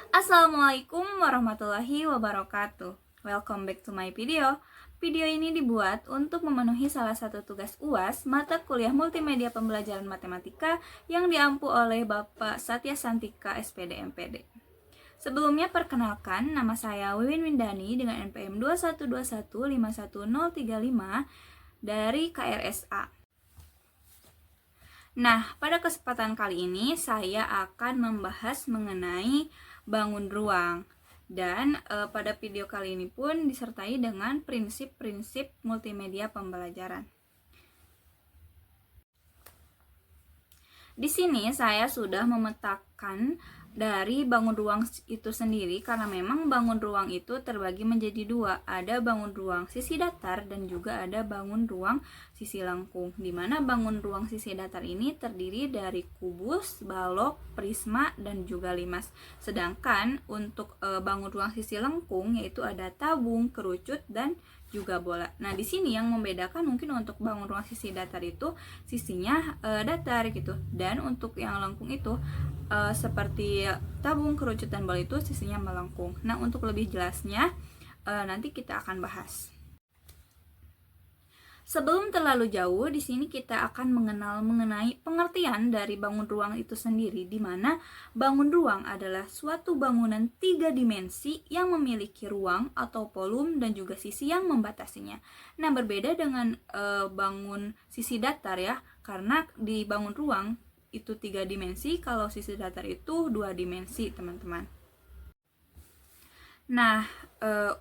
Assalamualaikum warahmatullahi wabarakatuh. Welcome back to my video. Video ini dibuat untuk memenuhi salah satu tugas UAS mata kuliah multimedia pembelajaran matematika yang diampu oleh Bapak Satya Santika SPD MPD. Sebelumnya perkenalkan, nama saya Wiwin Windani dengan NPM 212151035 dari KRSA. Nah, pada kesempatan kali ini saya akan membahas mengenai bangun ruang. Dan pada video kali ini pun disertai dengan prinsip-prinsip multimedia pembelajaran. Di sini saya sudah memetakan dari bangun ruang itu sendiri, karena memang bangun ruang itu terbagi menjadi dua. Ada bangun ruang sisi datar dan juga ada bangun ruang sisi lengkung, di mana bangun ruang sisi datar ini terdiri dari kubus, balok, prisma, dan juga limas. Sedangkan untuk bangun ruang sisi lengkung yaitu ada tabung, kerucut, dan juga bola. Nah, di sini yang membedakan mungkin untuk bangun ruang sisi datar itu sisinya datar gitu, dan untuk yang lengkung itu seperti tabung, kerucut, dan bola itu sisinya melengkung. Nah, untuk lebih jelasnya nanti kita akan bahas. Sebelum terlalu jauh, di sini kita akan mengenal mengenai pengertian dari bangun ruang itu sendiri, di mana bangun ruang adalah suatu bangunan 3 dimensi yang memiliki ruang atau volume dan juga sisi yang membatasinya. Nah, berbeda dengan bangun sisi datar ya, karena di bangun ruang itu 3 dimensi, kalau sisi datar itu 2 dimensi, teman-teman. Nah,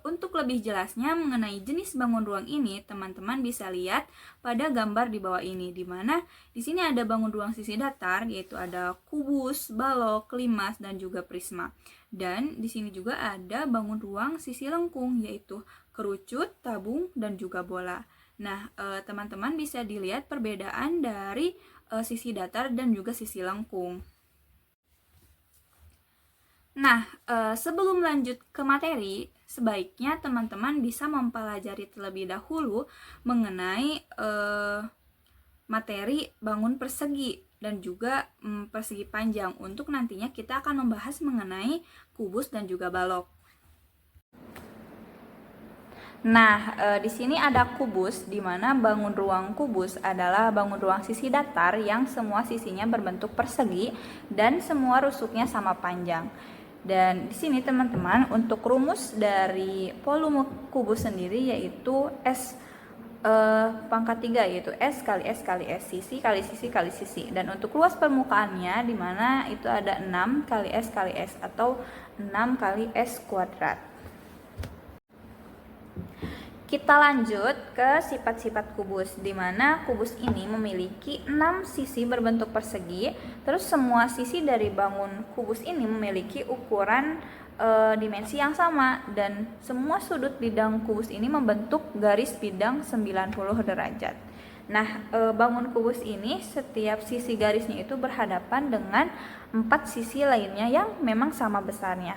untuk lebih jelasnya mengenai jenis bangun ruang ini, teman-teman bisa lihat pada gambar di bawah ini, di mana di sini ada bangun ruang sisi datar, yaitu ada kubus, balok, limas, dan juga prisma. Dan di sini juga ada bangun ruang sisi lengkung, yaitu kerucut, tabung, dan juga bola. Nah, teman-teman bisa dilihat perbedaan dari sisi datar dan juga sisi lengkung. Nah, sebelum lanjut ke materi, sebaiknya teman-teman bisa mempelajari terlebih dahulu mengenai materi bangun persegi dan juga persegi panjang, untuk nantinya kita akan membahas mengenai kubus dan juga balok. Nah, di sini ada kubus, di mana bangun ruang kubus adalah bangun ruang sisi datar yang semua sisinya berbentuk persegi dan semua rusuknya sama panjang. Dan di sini teman-teman, untuk rumus dari volume kubus sendiri yaitu S pangkat 3, yaitu S kali S kali S, sisi kali sisi kali sisi. Dan untuk luas permukaannya di mana itu ada 6 kali S kali S atau 6 kali S kuadrat. Kita lanjut ke sifat-sifat kubus, di mana kubus ini memiliki 6 sisi berbentuk persegi. Terus semua sisi dari bangun kubus ini memiliki ukuran dimensi yang sama, dan semua sudut bidang kubus ini membentuk garis bidang 90 derajat. Nah, bangun kubus ini setiap sisi garisnya itu berhadapan dengan 4 sisi lainnya yang memang sama besarnya.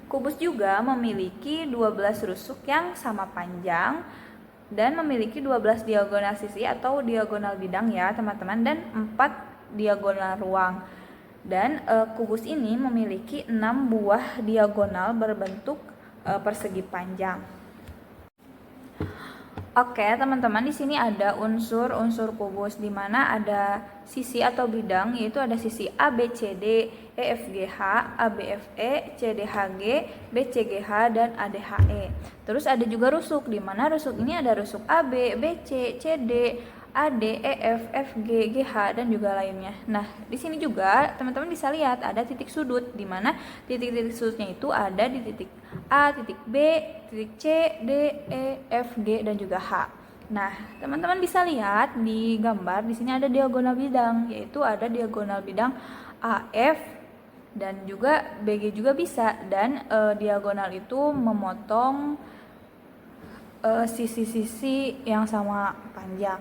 Kubus juga memiliki 12 rusuk yang sama panjang dan memiliki 12 diagonal sisi atau diagonal bidang ya teman-teman, dan 4 diagonal ruang. Dan kubus ini memiliki 6 buah diagonal berbentuk persegi panjang. Oke, teman-teman, di sini ada unsur-unsur kubus, di mana ada sisi atau bidang, yaitu ada sisi A, B, C, D, E, F, G, H, A, B, F, E, C, D, H, G, B, C, G, H, dan A, D, H, E. Terus ada juga rusuk, di mana rusuk ini ada rusuk A, B, B, C, C, D, A, D, E, F, F, G, G, H, dan juga lainnya. Nah, di sini juga teman-teman bisa lihat ada titik sudut, di mana titik-titik sudutnya itu ada di titik A, titik B, titik C, D, E, F, G, dan juga H. Nah, teman-teman bisa lihat di gambar di sini ada diagonal bidang, yaitu ada diagonal bidang AF dan juga BG juga bisa, dan diagonal itu memotong sisi-sisi yang sama panjang.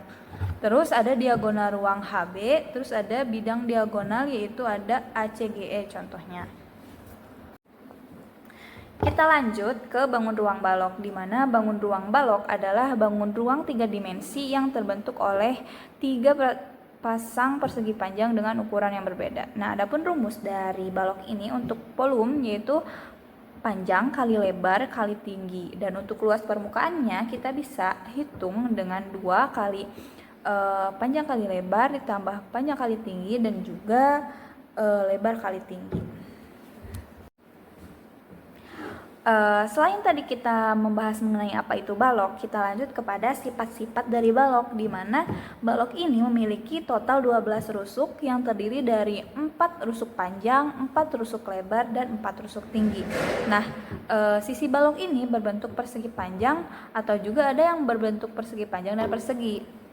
Terus ada diagonal ruang HB, terus ada bidang diagonal yaitu ada ACGE contohnya. Kita lanjut ke bangun ruang balok, di mana bangun ruang balok adalah bangun ruang 3 dimensi yang terbentuk oleh 3 pasang persegi panjang dengan ukuran yang berbeda. Nah, adapun rumus dari balok ini untuk volume yaitu panjang kali lebar kali tinggi, dan untuk luas permukaannya kita bisa hitung dengan 2 kali panjang kali lebar ditambah panjang kali tinggi dan juga lebar kali tinggi. Selain tadi kita membahas mengenai apa itu balok, kita lanjut kepada sifat-sifat dari balok, di mana balok ini memiliki total 12 rusuk yang terdiri dari 4 rusuk panjang, 4 rusuk lebar, dan 4 rusuk tinggi. Nah, sisi balok ini berbentuk persegi panjang atau juga ada yang berbentuk persegi panjang dan persegi.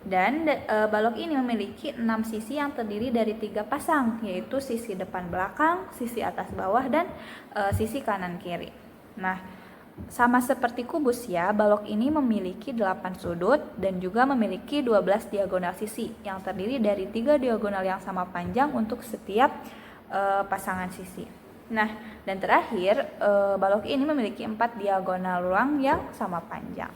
Dan balok ini memiliki 6 sisi yang terdiri dari 3 pasang, yaitu sisi depan belakang, sisi atas bawah, dan sisi kanan kiri. Nah, sama seperti kubus ya, balok ini memiliki 8 sudut dan juga memiliki 12 diagonal sisi yang terdiri dari 3 diagonal yang sama panjang untuk setiap pasangan sisi. Nah, dan terakhir balok ini memiliki 4 diagonal ruang yang sama panjang.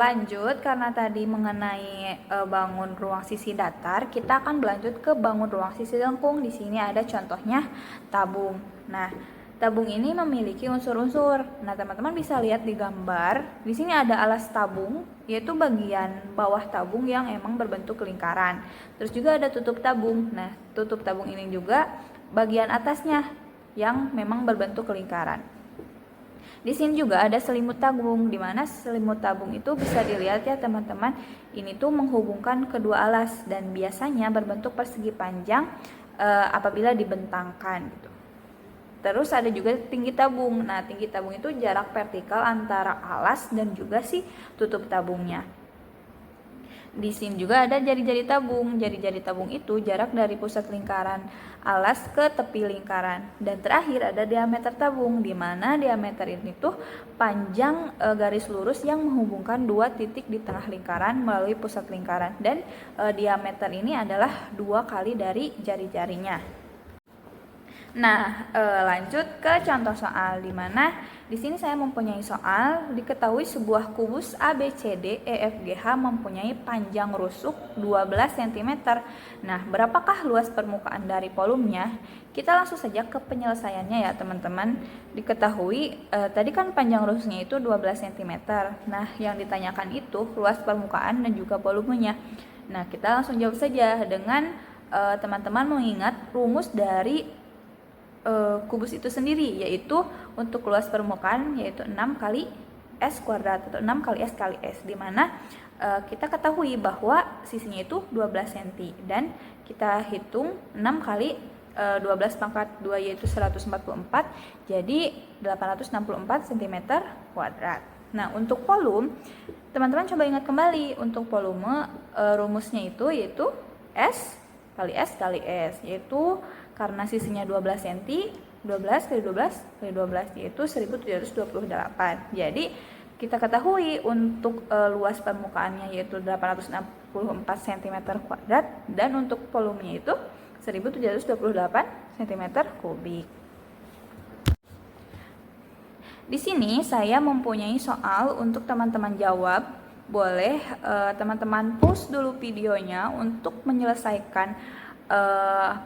Lanjut, karena tadi mengenai bangun ruang sisi datar, kita akan berlanjut ke bangun ruang sisi lengkung. Di sini ada contohnya tabung. Nah, tabung ini memiliki unsur-unsur. Nah, teman-teman bisa lihat di gambar. Di sini ada alas tabung, yaitu bagian bawah tabung yang emang berbentuk lingkaran. Terus juga ada tutup tabung. Nah, tutup tabung ini juga bagian atasnya yang memang berbentuk lingkaran. Di sini juga ada selimut tabung, di mana selimut tabung itu bisa dilihat ya teman-teman. Ini tuh menghubungkan kedua alas dan biasanya berbentuk persegi panjang apabila dibentangkan gitu. Terus ada juga tinggi tabung. Nah, tinggi tabung itu jarak vertikal antara alas dan juga si tutup tabungnya. Di sini juga ada jari-jari tabung. Jari-jari tabung itu jarak dari pusat lingkaran alas ke tepi lingkaran. Dan terakhir ada diameter tabung, di mana diameter ini tuh panjang garis lurus yang menghubungkan 2 titik di tengah lingkaran melalui pusat lingkaran. Dan diameter ini adalah 2 kali dari jari-jarinya. Nah, lanjut ke contoh soal, di mana di sini saya mempunyai soal diketahui sebuah kubus ABCD EFGH mempunyai panjang rusuk 12 cm. Nah, berapakah luas permukaan dari volumenya? Kita langsung saja ke penyelesaiannya ya, teman-teman. Diketahui tadi kan panjang rusuknya itu 12 cm. Nah, yang ditanyakan itu luas permukaan dan juga volumenya. Nah, kita langsung jawab saja dengan teman-teman mengingat rumus dari kubus itu sendiri, yaitu untuk luas permukaan yaitu 6 kali S kuadrat atau 6 kali S kali S, di mana kita ketahui bahwa sisinya itu 12 cm dan kita hitung 6 kali 12 pangkat 2 yaitu 144, jadi 864 cm kuadrat. Nah, untuk volume, teman-teman coba ingat kembali, untuk volume rumusnya itu yaitu S kali S kali S, yaitu karena sisinya 12 cm, 12 kali 12 kali 12 yaitu 1728. Jadi kita ketahui untuk luas permukaannya yaitu 864 cm kuadrat dan untuk volumenya itu 1728 cm kubik. Di sini saya mempunyai soal untuk teman-teman jawab. Boleh teman-teman pause dulu videonya untuk menyelesaikan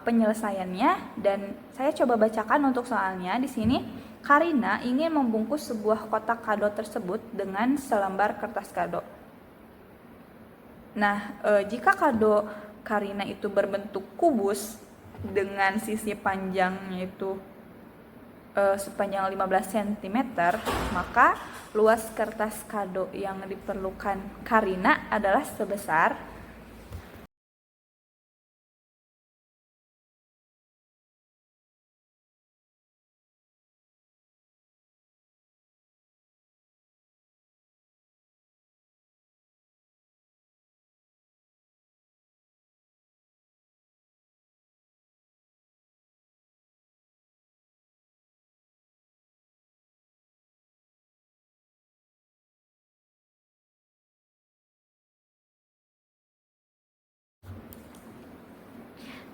penyelesaiannya, dan saya coba bacakan untuk soalnya. Di sini Karina ingin membungkus sebuah kotak kado tersebut dengan selembar kertas kado. Nah, jika kado Karina itu berbentuk kubus dengan sisi panjangnya itu sepanjang 15 cm, maka luas kertas kado yang diperlukan Karina adalah sebesar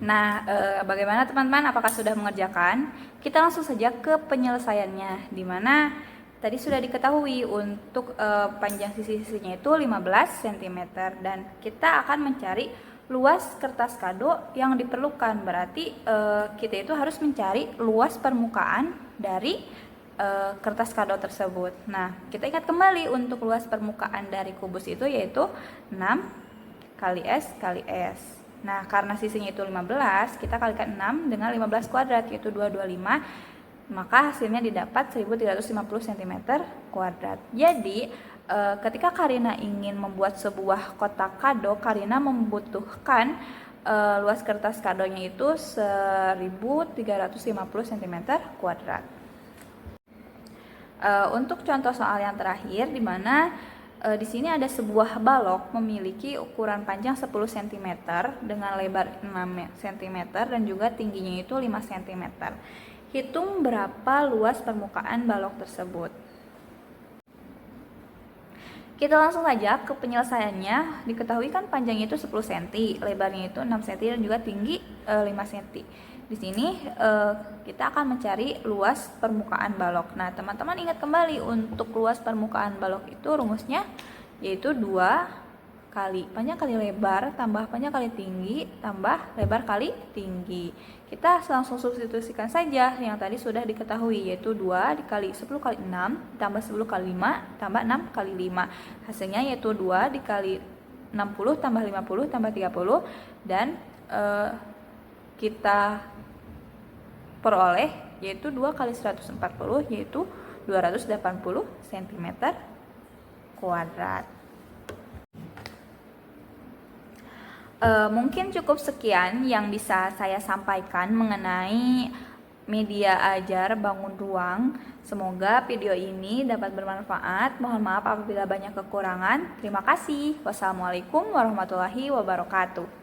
Nah, bagaimana teman-teman? Apakah sudah mengerjakan? Kita langsung saja ke penyelesaiannya, di mana Tadi sudah diketahui untuk panjang sisi-sisinya itu 15 cm dan kita akan mencari luas kertas kado yang diperlukan. Berarti kita itu harus mencari luas permukaan dari kertas kado tersebut. Nah, kita ingat kembali untuk luas permukaan dari kubus itu yaitu 6 kali S kali S. Nah, karena sisinya itu 15, kita kalikan 6 dengan 15 kuadrat yaitu 225, maka hasilnya didapat 1350 cm kuadrat. Jadi, ketika Karina ingin membuat sebuah kotak kado, Karina membutuhkan luas kertas kadonya itu 1350 cm kuadrat. Untuk contoh soal yang terakhir, di mana di sini ada sebuah balok memiliki ukuran panjang 10 cm dengan lebar 6 cm dan juga tingginya itu 5 cm. Hitung berapa luas permukaan balok tersebut. Kita langsung saja ke penyelesaiannya. Diketahui kan panjangnya itu 10 cm, lebarnya itu 6 cm dan juga tinggi 5 cm. Di sini kita akan mencari luas permukaan balok. Nah, teman-teman ingat kembali untuk luas permukaan balok itu rumusnya yaitu 2 kali panjang kali lebar tambah panjang kali tinggi tambah lebar kali tinggi. Kita langsung substitusikan saja yang tadi sudah diketahui yaitu 2 dikali 10 kali 6 tambah 10 kali 5 tambah 6 kali 5. Hasilnya yaitu 2 dikali 60 tambah 50 tambah 30 dan kita peroleh yaitu 2 kali 140 yaitu 280 cm kuadrat. Mungkin cukup sekian yang bisa saya sampaikan mengenai media ajar bangun ruang. Semoga video ini dapat bermanfaat. Mohon maaf apabila banyak kekurangan. Terima kasih. Wassalamualaikum warahmatullahi wabarakatuh.